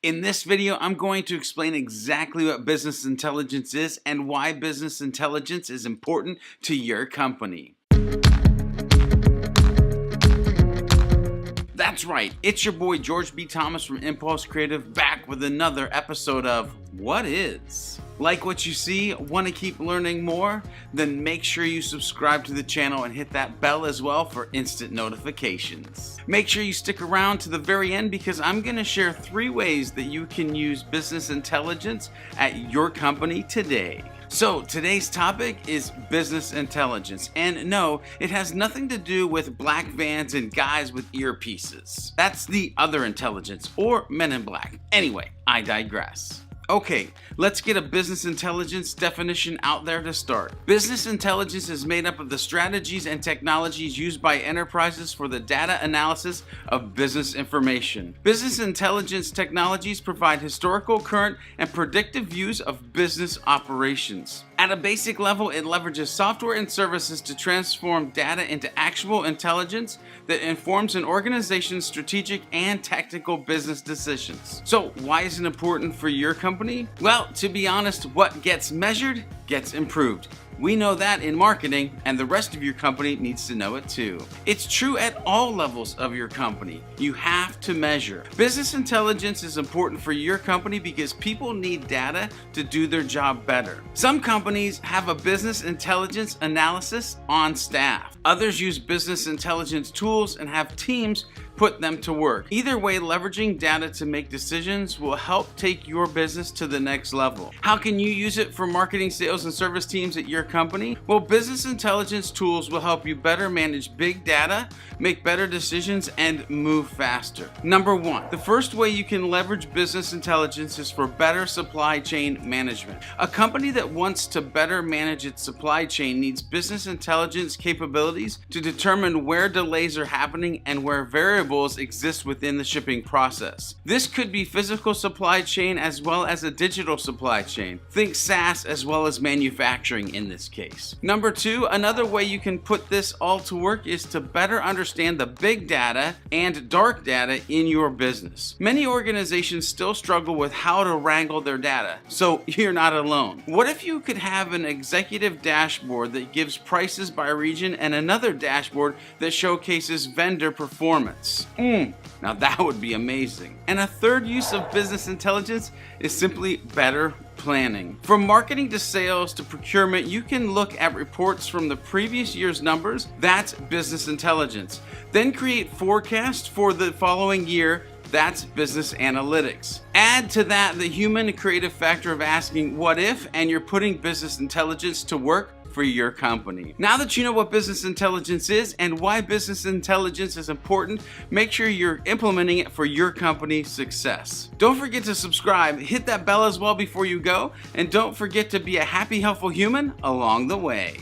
In this video, I'm going to explain exactly what business intelligence is and why business intelligence is important to your company. That's right, it's your boy George B. Thomas from Impulse Creative back with another episode of What Is? Like what you see? Want to keep learning more? Then make sure you subscribe to the channel and hit that bell as well for instant notifications. Make sure you stick around to the very end because I'm going to share 3 ways that you can use business intelligence at your company today. So today's topic is business intelligence, and no, it has nothing to do with black vans and guys with earpieces. That's the other intelligence, or Men in Black. Anyway, I digress. Okay, let's get a business intelligence definition out there to start. Business intelligence is made up of the strategies and technologies used by enterprises for the data analysis of business information. Business intelligence technologies provide historical, current, and predictive views of business operations. At a basic level, it leverages software and services to transform data into actionable intelligence that informs an organization's strategic and tactical business decisions. So why is it important for your company? Well, to be honest, what gets measured gets improved. We know that in marketing, and the rest of your company needs to know it too. It's true at all levels of your company. You have to measure. Business intelligence is important for your company because people need data to do their job better. Some companies have a business intelligence analysis on staff. Others use business intelligence tools and have teams put them to work. Either way, leveraging data to make decisions will help take your business to the next level. How can you use it for marketing, sales, and service teams at your company? Well, business intelligence tools will help you better manage big data, make better decisions, and move faster. Number 1, the first way you can leverage business intelligence is for better supply chain management. A company that wants to better manage its supply chain needs business intelligence capabilities to determine where delays are happening and where variables exist within the shipping process. This could be physical supply chain as well as a digital supply chain. Think SaaS as well as manufacturing in this case. Number 2, another way you can put this all to work is to better understand the big data and dark data in your business. Many organizations still struggle with how to wrangle their data, so you're not alone. What if you could have an executive dashboard that gives prices by region and another dashboard that showcases vendor performance? Now that would be amazing. And a third use of business intelligence is simply better planning. From marketing to sales to procurement, you can look at reports from the previous year's numbers. That's business intelligence. Then create forecasts for the following year. That's business analytics. Add to that the human creative factor of asking what if, and you're putting business intelligence to work for your company. Now that you know what business intelligence is and why business intelligence is important, make sure you're implementing it for your company's success. Don't forget to subscribe, hit that bell as well before you go, and don't forget to be a happy, helpful human along the way.